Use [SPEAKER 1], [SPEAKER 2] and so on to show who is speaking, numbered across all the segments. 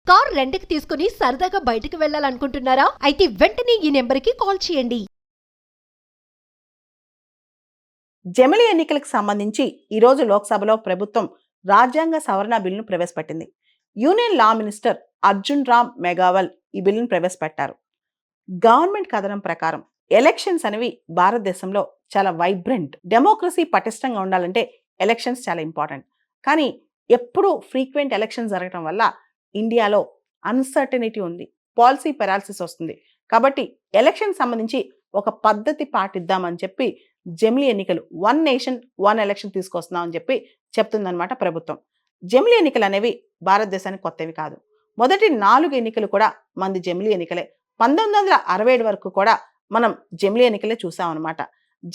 [SPEAKER 1] Car రెంట్‌కి తీసుకుని సరదాగా బయటకు వెళ్ళాలనుకుంటున్నారా? అయితే వెంటనే ఈ నెంబర్‌కి కాల్ చేయండి.
[SPEAKER 2] జమిలి ఎన్నికలకు సంబంధించి ఈరోజు లోక్సభలో ప్రభుత్వం రాజ్యాంగ సవరణ బిల్లును ప్రవేశపెట్టింది. Union law minister Arjun Ram Meghwal ఈ బిల్లును ప్రవేశపెట్టారు. గవర్నమెంట్ కథనం ప్రకారం ఎలక్షన్స్ అనేవి భారతదేశంలో చాలా వైబ్రెంట్, డెమోక్రసీ పటిష్టంగా ఉండాలంటే ఎలక్షన్స్ చాలా ఇంపార్టెంట్. కానీ ఎప్పుడూ ఫ్రీక్వెంట్ ఎలక్షన్స్ జరగడం వల్ల ఇండియాలో అన్సర్టనిటీ ఉంది, పాలసీ పెరాలసిస్ వస్తుంది. కాబట్టి ఎలక్షన్ సంబంధించి ఒక పద్ధతి పాటిద్దామని చెప్పి జమిలీ ఎన్నికలు, వన్ నేషన్ వన్ ఎలక్షన్ తీసుకొస్తున్నాం అని చెప్పి చెప్తుందన్నమాట ప్రభుత్వం. జమిలీ ఎన్నికలు అనేవి భారతదేశానికి కొత్తవి కాదు. మొదటి 4 ఎన్నికలు కూడా మంది జమిలీ ఎన్నికలే. 1967 వరకు కూడా మనం జమిలీ ఎన్నికలే చూసామన్నమాట.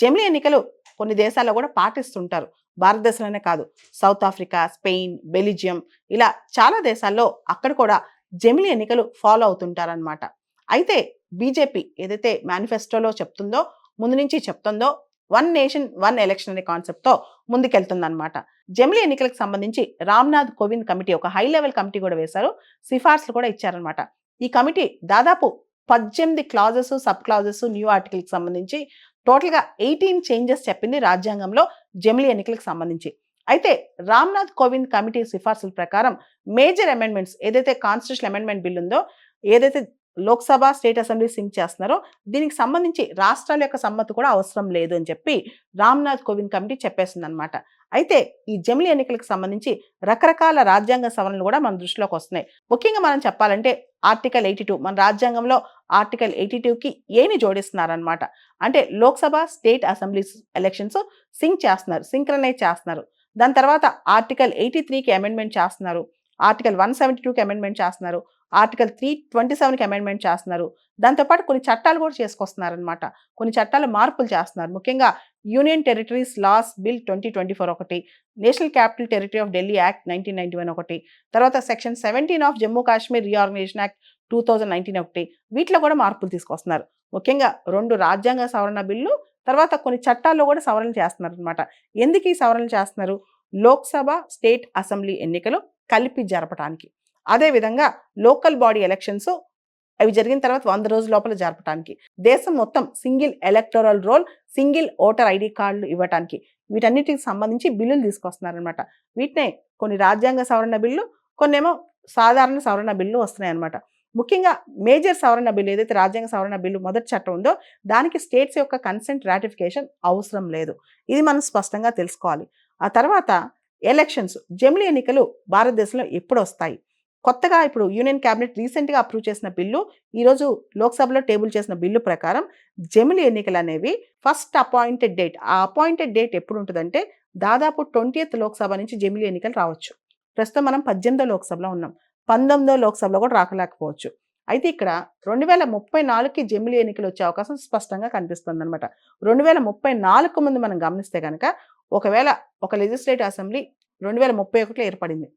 [SPEAKER 2] జమిలీ ఎన్నికలు కొన్ని దేశాల్లో కూడా పాటిస్తుంటారు. భారతదేశంలోనే కాదు, సౌత్ ఆఫ్రికా, స్పెయిన్, బెల్జియం, ఇలా చాలా దేశాల్లో అక్కడ కూడా జమిలీ ఎన్నికలు ఫాలో అవుతుంటారనమాట. అయితే బీజేపీ ఏదైతే మేనిఫెస్టోలో చెప్తుందో, ముందు నుంచి చెప్తుందో, వన్ నేషన్ వన్ ఎలక్షన్ అనే కాన్సెప్ట్తో ముందుకెళ్తుందన్నమాట. జమిలీ ఎన్నికలకు సంబంధించి రామ్నాథ్ కోవింద్ కమిటీ, ఒక హై లెవెల్ కమిటీ కూడా వేశారు, సిఫార్సులు కూడా ఇచ్చారనమాట. ఈ కమిటీ దాదాపు 18 క్లాజెస్, సబ్ క్లాజెస్, న్యూ ఆర్టికల్కి సంబంధించి టోటల్గా 18 చేంజెస్ చెప్పింది రాజ్యాంగంలో జమిలీ ఎన్నికలకు సంబంధించి. అయితే రామ్నాథ్ కోవింద్ కమిటీ సిఫార్సుల ప్రకారం మేజర్ అమెండ్మెంట్స్, ఏదైతే కాన్స్టిట్యూషన్ అమెండ్మెంట్ బిల్ ఉందో, ఏదైతే లోక్సభ, స్టేట్ అసెంబ్లీ సింక్ చేస్తున్నారో, దీనికి సంబంధించి రాష్ట్రాల యొక్క సమ్మతి కూడా అవసరం లేదు అని చెప్పి రామ్నాథ్ కోవింద్ కమిటీ చెప్పేసింది అనమాట. అయితే ఈ జమిలీ ఎన్నికలకు సంబంధించి రకరకాల రాజ్యాంగ సవరణలు కూడా మన దృష్టిలోకి వస్తున్నాయి. ముఖ్యంగా మనం చెప్పాలంటే ఆర్టికల్ 82, మన రాజ్యాంగంలో ఆర్టికల్ 82కి ఏని జోడిస్తున్నారనమాట. అంటే Lok Sabha, state assembly elections sync చేస్తున్నారు, సింక్రనైజ్ చేస్తున్నారు. దాని తర్వాత ఆర్టికల్ 83కి అమెండ్మెంట్ చేస్తున్నారు, ఆర్టికల్ 172కి అమెండ్మెంట్ చేస్తున్నారు, ఆర్టికల్ 327కి అమెండ్మెంట్ చేస్తున్నారు. దాంతోపాటు కొన్ని చట్టాలు కూడా చేసుకొస్తున్నారనమాట. కొన్ని చట్టాలు మార్పులు చేస్తున్నారు. ముఖ్యంగా యూనియన్ టెరిటరీస్ లాస్ బిల్ 2024 ఒకటి, national capital territory of Delhi act 1991 ఒకటి, తర్వాత section 17 of Jammu Kashmir reorganisation act 2019 ఒకటి, వీటిలో కూడా మార్పులు తీసుకొస్తున్నారు. ముఖ్యంగా 2 రాజ్యాంగ సవరణ బిల్లు, తర్వాత కొన్ని చట్టాల్లో కూడా సవరణలు చేస్తున్నారు అనమాట. ఎందుకు ఈ సవరణలు చేస్తున్నారు? లోక్సభ, స్టేట్ అసెంబ్లీ ఎన్నికలు కలిపి జరపడానికి, అదేవిధంగా లోకల్ బాడీ ఎలక్షన్స్ అవి జరిగిన తర్వాత 100 రోజుల లోపల జరపడానికి, దేశం మొత్తం single electoral roll, single voter ID కార్డులు ఇవ్వడానికి, వీటన్నిటికి సంబంధించి బిల్లులు తీసుకొస్తున్నారనమాట. వీటినే కొన్ని రాజ్యాంగ సవరణ బిల్లు, కొన్నేమో సాధారణ సవరణ బిల్లు వస్తున్నాయి అనమాట. ముఖ్యంగా మేజర్ సవరణ బిల్లు, ఏదైతే రాజ్యాంగ సవరణ బిల్లు మొదటి చట్టం ఉందో, దానికి స్టేట్స్ యొక్క కన్సెంట్ రాటిఫికేషన్ అవసరం లేదు. ఇది మనం స్పష్టంగా తెలుసుకోవాలి. ఆ తర్వాత ఎలక్షన్స్, జమిలీ ఎన్నికలు భారతదేశంలో ఎప్పుడు వస్తాయి? కొత్తగా ఇప్పుడు యూనియన్ క్యాబినెట్ రీసెంట్గా అప్రూవ్ చేసిన బిల్లు, ఈరోజు లోక్సభలో టేబుల్ చేసిన బిల్లు ప్రకారం జమిలీ ఎన్నికలు అనేవి ఫస్ట్ అపాయింటెడ్ డేట్, ఆ అపాయింటెడ్ డేట్ ఎప్పుడు ఉంటుందంటే దాదాపు 20th లోక్సభ నుంచి జమిలీ ఎన్నికలు రావచ్చు. ప్రస్తుతం మనం 18వ లోక్సభలో ఉన్నాం, 19వ లోక్సభలో కూడా రాకలేకపోవచ్చు. అయితే ఇక్కడ 2034కి జమిలీ ఎన్నికలు వచ్చే అవకాశం స్పష్టంగా కనిపిస్తుంది అనమాట. 2034కు ముందు మనం గమనిస్తే కనుక, ఒకవేళ ఒక లెజిస్లేటివ్ అసెంబ్లీ 2031లో ఏర్పడింది,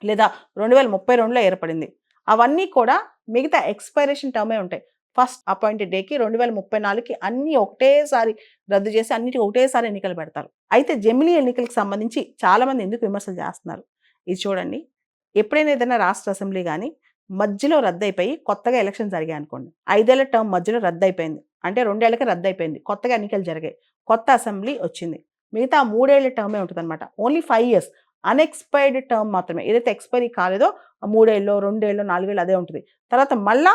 [SPEAKER 2] లేదా 2032లో ఏర్పడింది, అవన్నీ కూడా మిగతా ఎక్స్పైరేషన్ టర్మే ఉంటాయి. ఫస్ట్ అపాయింటెడ్ డేకి 2034కి అన్నీ ఒకటేసారి రద్దు చేసి అన్నిటికీ ఒకటేసారి ఎన్నికలు పెడతారు. అయితే జమిలీ ఎన్నికలకు సంబంధించి చాలామంది ఎందుకు విమర్శలు చేస్తున్నారు? ఇది చూడండి, ఎప్పుడైనా ఏదైనా రాష్ట్ర అసెంబ్లీ కానీ మధ్యలో రద్దయిపోయి కొత్తగా ఎలక్షన్ జరిగాయి అనుకోండి, 5 ఏళ్ల టర్మ్ మధ్యలో రద్దయిపోయింది అంటే 2 ఏళ్ళకి రద్దయిపోయింది, కొత్తగా ఎన్నికలు జరిగాయి, కొత్త అసెంబ్లీ వచ్చింది, మిగతా 3 ఏళ్ల టర్మే ఉంటుంది అనమాట. ఓన్లీ 5 years అన్ఎక్స్పైర్డ్ టర్మ్ మాత్రమే, ఏదైతే ఎక్స్పైరీ కాలేదో 3 ఏళ్ళు, 2 ఏళ్ళు, 4 ఏళ్ళు అదే ఉంటుంది. తర్వాత మళ్ళా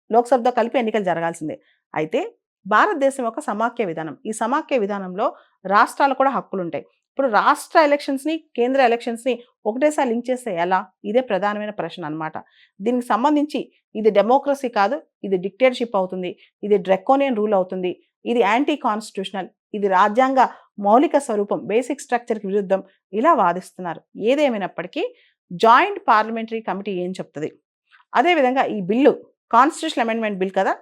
[SPEAKER 2] లోక్సభతో కలిపి ఎన్నికలు జరగాల్సిందే. అయితే భారతదేశం యొక్క సమాఖ్య విధానం, ఈ సమాఖ్య విధానంలో రాష్ట్రాలు కూడా హక్కులు ఉంటాయి. ఇప్పుడు రాష్ట్ర ఎలక్షన్స్ని, కేంద్ర ఎలక్షన్స్ని ఒకటేసారి లింక్ చేస్తే ఎలా? ఇదే ప్రధానమైన ప్రశ్న అనమాట. దీనికి సంబంధించి ఇది డెమోక్రసీ కాదు, ఇది డిక్టేటర్షిప్ అవుతుంది, ఇది డ్రెకోనియన్ రూల్ అవుతుంది, ఇది యాంటీ కాన్స్టిట్యూషనల్, ఇది రాజ్యాంగ మౌలిక స్వరూపం, బేసిక్ స్ట్రక్చర్కి విరుద్ధం, ఇలా వాదిస్తున్నారు. ఏదేమైనప్పటికీ జాయింట్ పార్లమెంటరీ కమిటీ ఏం చెప్తుంది? అదేవిధంగా ఈ బిల్లు కాన్స్టిట్యూషనల్ అమెండ్మెంట్ బిల్ కదా,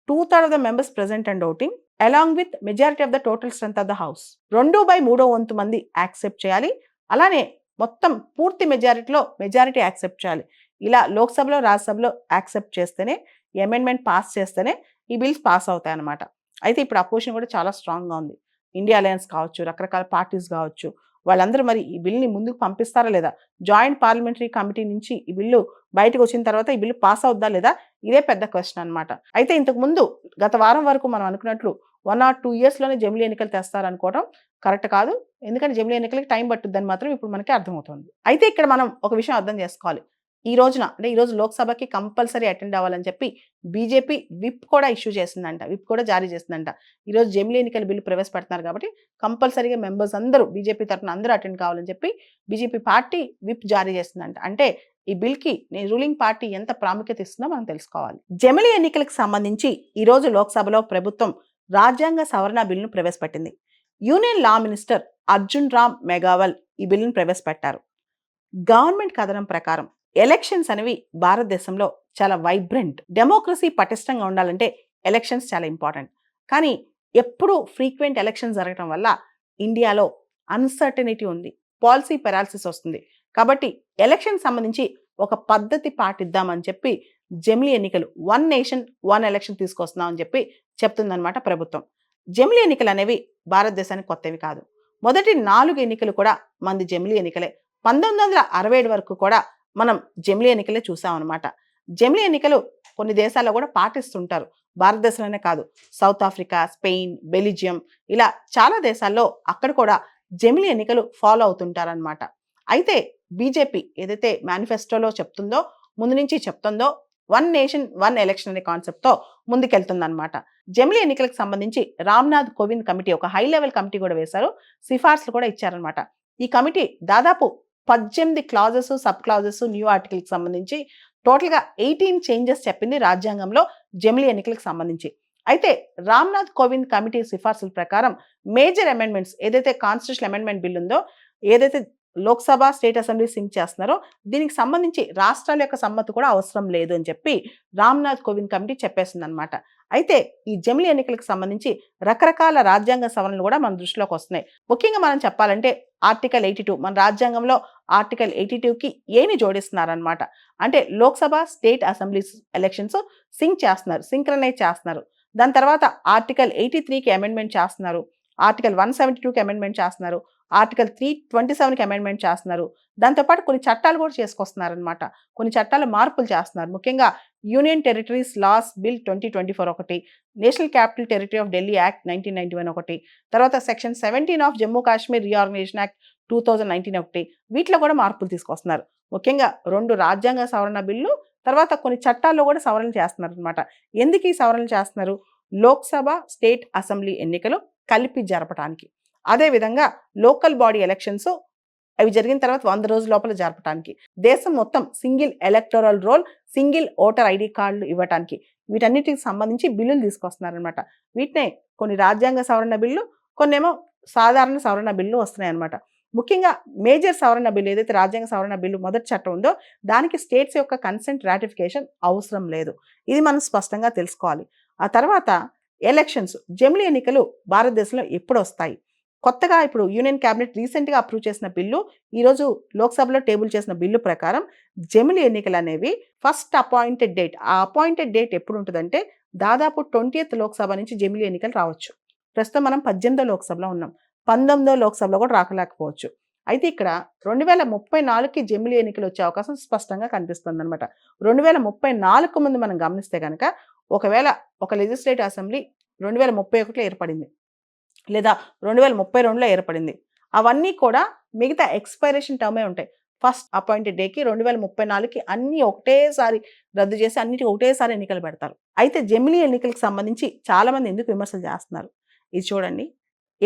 [SPEAKER 2] 2/3 of the members present and voting along with majority of the total strength of the house, 2/3 వంతు మంది యాక్సెప్ట్ చేయాలి. అలానే మొత్తం పూర్తి మెజారిటీ యాక్సెప్ట్ చేయాలి. ఇలా లోక్సభలో, రాజ్యసభలో యాక్సెప్ట్ చేస్తేనే, ఈ అమెండ్మెంట్ పాస్ చేస్తేనే ఈ బిల్స్ పాస్ అవుతాయి అన్నమాట. అయితే ఇప్పుడు అపోజిషన్ కూడా చాలా స్ట్రాంగ్గా ఉంది. ఇండియా అలయన్స్ కావచ్చు, రకరకాల పార్టీస్ కావచ్చు, వాళ్ళందరూ మరి ఈ బిల్ని ముందుకు పంపిస్తారా లేదా? జాయింట్ పార్లమెంటరీ కమిటీ నుంచి ఈ బిల్లు బయటకు వచ్చిన తర్వాత ఈ బిల్లు పాస్ అవుద్దా లేదా? ఇదే పెద్ద క్వశ్చన్ అన్నమాట. అయితే ఇంతకు ముందు గత వారం వరకు మనం అనుకున్నట్లు 1 or 2 ఇయర్స్‌లోనే జమిలీ ఎన్నికలు తెస్తారనుకోవడం కరెక్ట్ కాదు. ఎందుకంటే జమిలీ ఎన్నికలకి టైం పట్టుద్దని మాత్రం ఇప్పుడు మనకి అర్థమవుతుంది. అయితే ఇక్కడ మనం ఒక విషయం అర్థం చేసుకోవాలి. ఈ రోజున అంటే ఈరోజు లోక్‌సభకి కంపల్సరీ అటెండ్ అవ్వాలని చెప్పి బీజేపీ విప్ కూడా ఇష్యూ చేసిందంట. విప్ కూడా జారీ చేసిందంట. ఈరోజు జమిలీ ఎన్నికల బిల్లు ప్రవేశపెడుతున్నారు కాబట్టి కంపల్సరీగా మెంబర్స్ అందరూ బీజేపీ తరఫున అందరూ అటెండ్ కావాలని చెప్పి బీజేపీ పార్టీ విప్ జారీ చేసిందంట. అంటే ఈ బిల్‌కి రూలింగ్ పార్టీ ఎంత ప్రాముఖ్యత ఇస్తుందో మనం తెలుసుకోవాలి. జమిలీ ఎన్నికలకు సంబంధించి ఈరోజు లోక్‌సభలో ప్రభుత్వం రాజ్యాంగ సవరణ బిల్లును ప్రవేశపెట్టింది. Union law minister Arjun Ram Meghwal ఈ బిల్లును ప్రవేశపెట్టారు. గవర్నమెంట్ కథనం ప్రకారం ఎలక్షన్స్ అనేవి భారతదేశంలో చాలా వైబ్రెంట్, డెమోక్రసీ పటిష్టంగా ఉండాలంటే ఎలక్షన్స్ చాలా ఇంపార్టెంట్. కానీ ఎప్పుడూ ఫ్రీక్వెంట్ ఎలక్షన్స్ జరగడం వల్ల ఇండియాలో అన్సర్టనిటీ ఉంది, పాలసీ పెరాలసిస్ వస్తుంది. కాబట్టి ఎలక్షన్ సంబంధించి ఒక పద్ధతి పాటిద్దామని చెప్పి జమిలీ ఎన్నికలు 1 నేషన్ 1 ఎలక్షన్ తీసుకొస్తున్నామని చెప్పి చెప్తుందన్నమాట ప్రభుత్వం. జమిలీ ఎన్నికలు అనేవి భారతదేశానికి కొత్తవి కాదు. మొదటి 4 ఎన్నికలు కూడా మంది జమిలీ ఎన్నికలే. 1967 వరకు కూడా మనం జమిలీ ఎన్నికలే చూసామన్నమాట. జమిలీ ఎన్నికలు కొన్ని దేశాల్లో కూడా పాటిస్తుంటారు. భారతదేశంలోనే కాదు, సౌత్ ఆఫ్రికా, స్పెయిన్, బెల్జియం ఇలా చాలా దేశాల్లో అక్కడ కూడా జమిలీ ఎన్నికలు ఫాలో అవుతుంటారనమాట. అయితే బీజేపీ ఏదైతే మేనిఫెస్టోలో చెప్తుందో, ముందు నుంచి చెప్తుందో 1 నేషన్ 1 ఎలక్షన్ అనే కాన్సెప్ట్తో ముందుకెళ్తుందన్నమాట. జమిలీ ఎన్నికలకు సంబంధించి రామ్నాథ్ కోవింద్ కమిటీ ఒక హై లెవెల్ కమిటీ కూడా వేశారు, సిఫార్సులు కూడా ఇచ్చారనమాట. ఈ కమిటీ దాదాపు 18 క్లాజెస్, సబ్ క్లాజెస్, న్యూ ఆర్టికల్కి సంబంధించి టోటల్గా 18 చేంజెస్ చెప్పింది రాజ్యాంగంలో జమిలీ ఎన్నికలకు సంబంధించి. అయితే రామ్నాథ్ కోవింద్ కమిటీ సిఫార్సుల ప్రకారం మేజర్ అమెండ్మెంట్స్ ఏదైతే కాన్స్టిట్యూషన్ అమెండ్మెంట్ బిల్ ఉందో, ఏదైతే లోక్సభ, స్టేట్ అసెంబ్లీ సింక్ చేస్తున్నారో దీనికి సంబంధించి రాష్ట్రాల యొక్క సమ్మతి కూడా అవసరం లేదు అని చెప్పి రామ్నాథ్ కోవింద్ కమిటీ చెప్పేసింది అనమాట. అయితే ఈ జమిలీ ఎన్నికలకు సంబంధించి రకరకాల రాజ్యాంగ సవరణలు కూడా మన దృష్టిలోకి వస్తున్నాయి. ముఖ్యంగా మనం చెప్పాలంటే ఆర్టికల్ 82, మన రాజ్యాంగంలో ఆర్టికల్ 82కి ఏని జోడిస్తున్నారనమాట. అంటే Lok Sabha, state assembly elections sync చేస్తున్నారు, సింక్రనైజ్ చేస్తున్నారు. దాని తర్వాత ఆర్టికల్ 83కి అమెండ్మెంట్ చేస్తున్నారు, ఆర్టికల్ 172కి అమెండ్మెంట్ చేస్తున్నారు, ఆర్టికల్ 327కి అమెండ్మెంట్ చేస్తున్నారు. దాంతోపాటు కొన్ని చట్టాలు కూడా చేసుకొస్తున్నారనమాట. కొన్ని చట్టాలు మార్పులు చేస్తున్నారు. ముఖ్యంగా యూనియన్ టెరిటరీస్ లాస్ బిల్ 2024 ఒకటి, national capital territory of Delhi act 1991 ఒకటి, తర్వాత section 17 of Jammu Kashmir reorganisation act 2019 ఒకటి, వీటిలో కూడా మార్పులు తీసుకొస్తున్నారు. ముఖ్యంగా 2 రాజ్యాంగ సవరణ బిల్లు, తర్వాత కొన్ని చట్టాల్లో కూడా సవరణలు చేస్తున్నారు అనమాట. ఎందుకు ఈ సవరణలు చేస్తున్నారు? లోక్సభ, స్టేట్ అసెంబ్లీ ఎన్నికలు కలిపి జరపడానికి, అదేవిధంగా లోకల్ బాడీ ఎలక్షన్స్ అవి జరిగిన తర్వాత 100 రోజుల లోపల జరపడానికి, దేశం మొత్తం single electoral roll, single voter ID కార్డులు ఇవ్వడానికి, వీటన్నిటికి సంబంధించి బిల్లులు తీసుకొస్తున్నారనమాట. వీటినే కొన్ని రాజ్యాంగ సవరణ బిల్లు, కొన్నేమో సాధారణ సవరణ బిల్లు వస్తున్నాయి అనమాట. ముఖ్యంగా మేజర్ సవరణ బిల్లు ఏదైతే రాజ్యాంగ సవరణ బిల్లు మొదటి చట్టం ఉందో దానికి స్టేట్స్ యొక్క కన్సెంట్ రాటిఫికేషన్ అవసరం లేదు. ఇది మనం స్పష్టంగా తెలుసుకోవాలి. ఆ తర్వాత ఎలక్షన్స్, జమిలీ ఎన్నికలు భారతదేశంలో ఎప్పుడు వస్తాయి? కొత్తగా ఇప్పుడు యూనియన్ క్యాబినెట్ రీసెంట్గా అప్రూవ్ చేసిన బిల్లు, ఈరోజు లోక్సభలో టేబుల్ చేసిన బిల్లు ప్రకారం జమిలీ ఎన్నికలు అనేవి ఫస్ట్ అపాయింటెడ్ డేట్, ఆ అపాయింటెడ్ డేట్ ఎప్పుడు ఉంటుందంటే దాదాపు 20th లోక్సభ నుంచి జమిలీ ఎన్నికలు రావచ్చు. ప్రస్తుతం మనం 18వ లోక్సభలో ఉన్నాం, 19వ లోక్సభలో కూడా రాకలేకపోవచ్చు. అయితే ఇక్కడ 2034కి జమిలీ ఎన్నికలు వచ్చే అవకాశం స్పష్టంగా కనిపిస్తుంది అనమాట. 2034 ముందు మనం గమనిస్తే కనుక ఒకవేళ ఒక లెజిస్లేటివ్ అసెంబ్లీ 2031లో ఏర్పడింది, లేదా 2032లో ఏర్పడింది, అవన్నీ కూడా మిగతా ఎక్స్పైరేషన్ టర్మే ఉంటాయి. ఫస్ట్ అపాయింటెడ్ డేకి 2034కి అన్నీ ఒకటేసారి రద్దు చేసి అన్నిటికీ ఒకటేసారి ఎన్నికలు పెడతారు. అయితే జమిలీ ఎన్నికలకు సంబంధించి చాలామంది ఎందుకు విమర్శలు చేస్తున్నారు? ఇది చూడండి,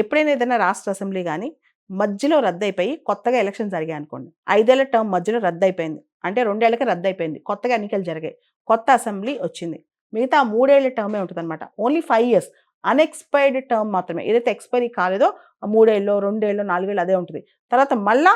[SPEAKER 2] ఎప్పుడైనా ఏదైనా రాష్ట్ర అసెంబ్లీ కానీ మధ్యలో రద్దు అయిపోయి కొత్తగా ఎలక్షన్ జరిగాయి అనుకోండి, 5 ఏళ్ల టర్మ్ మధ్యలో రద్దు అయిపోయింది అంటే 2 ఏళ్ళకి రద్దు అయిపోయింది, కొత్తగా ఎన్నికలు జరిగాయి, కొత్త అసెంబ్లీ వచ్చింది, మిగతా 3 ఏళ్ల టర్మే ఉంటుంది అనమాట. ఓన్లీ 5 years అన్ఎక్స్పైర్డ్ టర్మ్ మాత్రమే, ఏదైతే ఎక్స్పైరీ కాలేదో 3 ఏళ్ళు, 2 ఏళ్ళు, 4 ఏళ్ళు అదే ఉంటుంది. తర్వాత మళ్ళా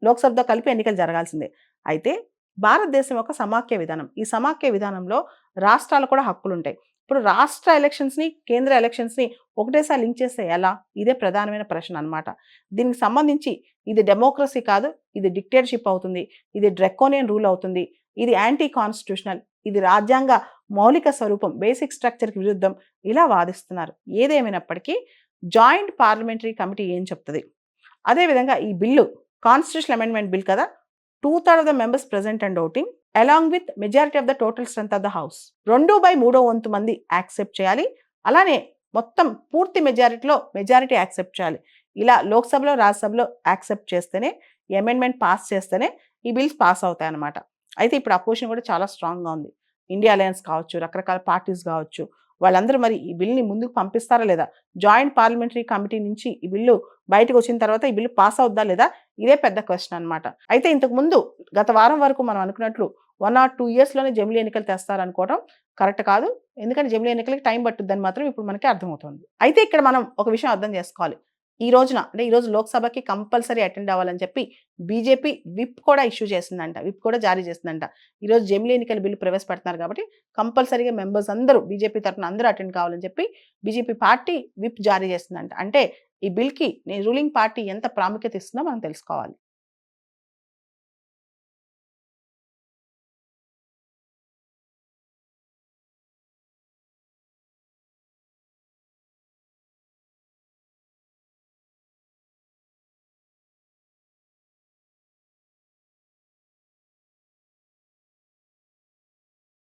[SPEAKER 2] లోక్సభతో కలిపి ఎన్నికలు జరగాల్సిందే. అయితే భారతదేశం యొక్క సమాఖ్య విధానం, ఈ సమాఖ్య విధానంలో రాష్ట్రాలు కూడా హక్కులు ఉంటాయి. ఇప్పుడు రాష్ట్ర ఎలక్షన్స్ని, కేంద్ర ఎలక్షన్స్ని ఒకటేసారి లింక్ చేస్తే ఎలా? ఇదే ప్రధానమైన ప్రశ్న అనమాట. దీనికి సంబంధించి ఇది డెమోక్రసీ కాదు, ఇది డిక్టేటర్షిప్ అవుతుంది, ఇది డ్రెకోనియన్ రూల్ అవుతుంది, ఇది యాంటీ కాన్స్టిట్యూషనల్, ఇది రాజ్యాంగ మౌలిక స్వరూపం, బేసిక్ స్ట్రక్చర్కి విరుద్ధం, ఇలా వాదిస్తున్నారు. ఏదేమైనప్పటికీ జాయింట్ పార్లమెంటరీ కమిటీ ఏం చెప్తుంది? అదేవిధంగా ఈ బిల్లు కాన్స్టిట్యూషన్ అమెండ్మెంట్ బిల్ కదా, 2/3 of the members present and voting along with majority of the total strength of the house 2/3 వంతు మంది యాక్సెప్ట్ చేయాలి. అలానే మొత్తం పూర్తి మెజారిటీలో మెజారిటీ యాక్సెప్ట్ చేయాలి. ఇలా లోక్సభలో రాజ్యసభలో యాక్సెప్ట్ చేస్తేనే ఈ అమెండ్మెంట్ పాస్ చేస్తేనే ఈ బిల్స్ పాస్ అవుతాయి అన్నమాట. అయితే ఇప్పుడు అపోజిషన్ కూడా చాలా స్ట్రాంగ్గా ఉంది. ఇండియా అలయన్స్ కావచ్చు, రకరకాల పార్టీస్ కావచ్చు, వాళ్ళందరూ మరి ఈ బిల్ని ముందుకు పంపిస్తారా లేదా, జాయింట్ పార్లమెంటరీ కమిటీ నుంచి ఈ బిల్లు బయటకు వచ్చిన తర్వాత ఈ బిల్లు పాస్ అవుద్దా లేదా, ఇదే పెద్ద క్వశ్చన్ అనమాట. అయితే ఇంతకు ముందు గత వారం వరకు మనం అనుకున్నట్లు 1 or 2 ఇయర్స్లోనే జమిలీ ఎన్నికలు తెస్తారనుకోవడం కరెక్ట్ కాదు. ఎందుకంటే జమిలీ ఎన్నికలకి టైం పట్టుద్దని మాత్రం ఇప్పుడు మనకి అర్థమవుతుంది. అయితే ఇక్కడ మనం ఒక విషయం అర్థం చేసుకోవాలి. ఈ రోజున అంటే ఈ రోజు లోక్సభకి కంపల్సరీ అటెండ్ అవ్వాలని చెప్పి బీజేపీ విప్ కూడా ఇష్యూ చేసిందంట, విప్ కూడా జారీ చేసిందంట. ఈరోజు జమిలీ ఎన్నికల బిల్లు ప్రవేశపెడుతున్నారు కాబట్టి కంపల్సరీగా మెంబర్స్ అందరూ బీజేపీ తరఫున అందరూ అటెండ్ కావాలని చెప్పి బీజేపీ పార్టీ విప్ జారీ చేసిందంట. అంటే ఈ బిల్కి రూలింగ్ పార్టీ ఎంత ప్రాముఖ్యత ఇస్తుందో మనం తెలుసుకోవాలి.